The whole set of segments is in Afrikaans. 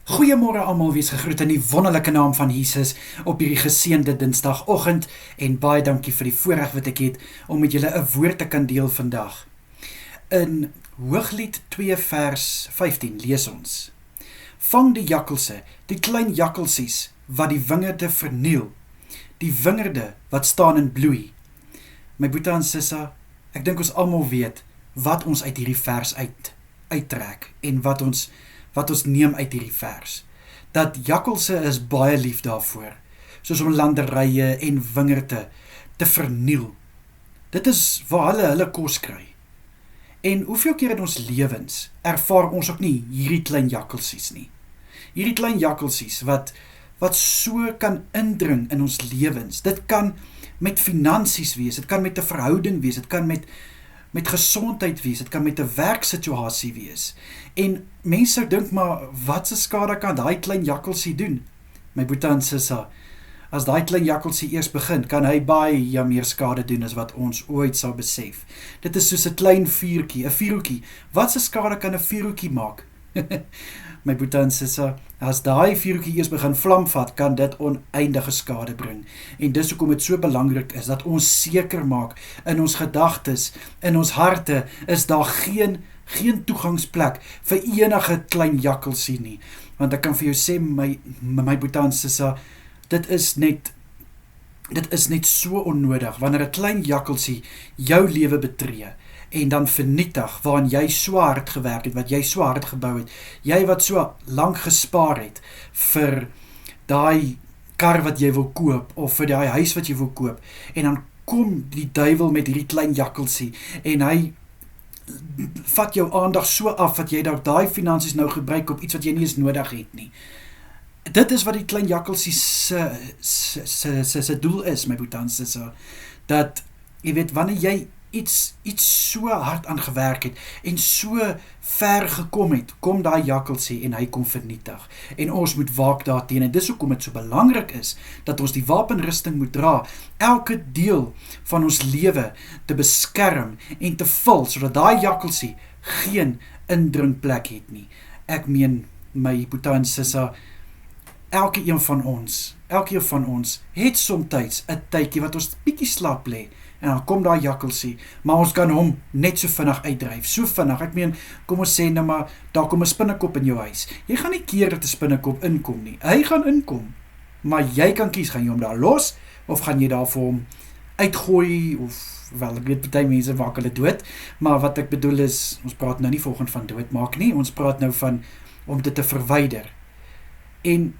Goeiemôre almal, wees gegroet in die wonderlike naam van Jesus op hierdie geseënde Dinsdagoggend en baie dankie vir die voorreg wat ek het om met julle 'n woord te kan deel vandag. In Hooglied 2 vers 15 lees ons: Vang die jakkalse, die klein jakkalsies wat die wingerde verniel, die wingerde wat staan en bloei. My boetie en sissa, ek dink ons almal weet wat ons uit hierdie vers uittrek en wat ons neem uit hierdie vers. Dat jakkalse is baie lief daarvoor, soos om landerye en wingerde te verniel. Dit is waar hulle kos kry. En hoeveel keer in ons lewens ervaar ons ook nie hierdie klein jakkalsies nie. Hierdie klein jakkalsies wat so kan indring in ons lewens. Dit kan met finansies wees, dit kan met 'n verhouding wees, dit kan met gesondheid wees, dit kan met 'n werksituasie wees. En mense dink maar, wat se skade kan daai klein jakkalsie doen? My boetie en sissa, as daai klein jakkalsie eers begin, kan hy baie meer skade doen as wat ons ooit sal besef. Dit is soos 'n klein vuurtjie, 'n vuurhoekie. Wat se skade kan 'n vuurhoekie maak? My boetie en sissa, as daai vuurhoekie eers begin vlam vat, kan dit oneindige skade bring. En dis hoekom dit so belangrik is dat ons seker maak in ons gedagtes, in ons harte, is daar geen toegangsplek vir enige klein jakkalsie nie. Want ek kan vir jou sê, my boetie en sissa, dit is net so onnodig wanneer 'n klein jakkalsie jou lewe betree en dan vernietig waarin jy so hard gewerk het, wat jy so hard gebou het, jy wat so lank gespaar het vir daai kar wat jy wil koop of vir daai huis wat jy wil koop, en dan kom die duiwel met hierdie klein jakkalsie en hy vat jou aandag so af dat jy daai finansies nou gebruik op iets wat jy nie eens nodig het nie. Dit is wat die klein jakkalsie se doel is, my boetie en sissa, dat jy weet, wanneer jy iets so hard aan gewerk het en so ver gekom het, kom daai jakkalsie en hy kom vernietig. En ons moet waak daarteen, en dis hoekom dit so belangrik is dat ons die wapenrusting moet dra, elke deel van ons lewe te beskerm en te vul, sodat daai jakkalsie geen indringplek het nie. Ek meen, my boetie en sissa, elkeen van ons het somtyds 'n tydjie wat ons bietjie slaap lê, en dan kom daar jakkalsie, maar ons kan hom net so vinnig uitdryf, so vinnig. Ek meen, kom ons sê nou maar, daar kom 'n spinnekop in jou huis. Jy gaan nie keer dat 'n spinnekop inkom nie. Hy gaan inkom, maar jy kan kies, gaan jy hom daar los, of gaan jy daar vir hom uitgooi, of, wel, ek weet, baie mense maak hulle dood, maar wat ek bedoel is, ons praat nou nie volgens van doodmaak nie, ons praat nou van om dit te verwyder. En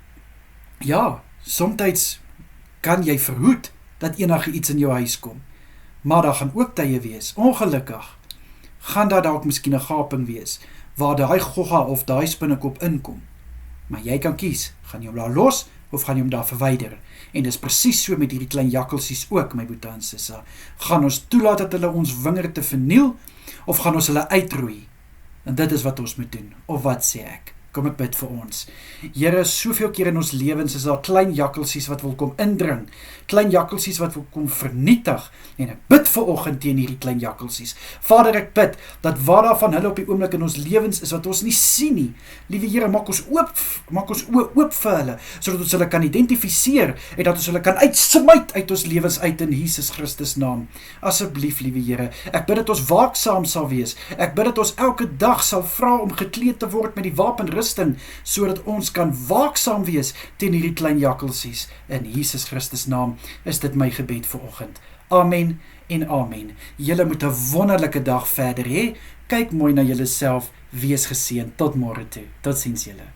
ja, somtyds kan jy verhoed dat enige iets in jou huis kom, maar daar gaan ook tye wees, ongelukkig, gaan daar dalk miskien 'n gaping wees, waar daai gogga of daai spinnekop inkom. Maar jy kan kies, gaan jy hom daar los, of gaan jy hom daar verwyder? En dis presies so met hierdie klein jakkalsies ook, my boetie en sissa. Gaan ons toelaat dat hulle ons wingerd te verniel, of gaan ons hulle uitroei? En dit is wat ons moet doen, of wat sê ek? Kom ek bid vir ons. Here, soveel keer in ons lewens is daar klein jakkalsies wat wil kom indring, klein jakkalsies wat wil kom vernietig, en ek bid vanoggend teen hierdie klein jakkalsies. Vader, ek bid dat waar daar van hulle op die oomblik in ons lewens is wat ons nie sien nie, liewe Here, maak ons oop vir hulle, sodat ons hulle kan identifiseer en dat ons hulle kan uitsmyt uit ons lewens uit in Jesus Christus naam. Asseblief, liewe Here, ek bid dat ons waaksaam sal wees. Ek bid dat ons elke dag sal vra om gekleed te word met die wapenrusting, sodat ons kan waaksaam wees teen hierdie klein jakkalsies. In Jesus Christus naam is dit my gebed vanoggend. Amen en amen. Julle moet 'n wonderlike dag verder hê. Kyk mooi na julleself. Wees geseënd. Tot môre toe. Totsiens julle.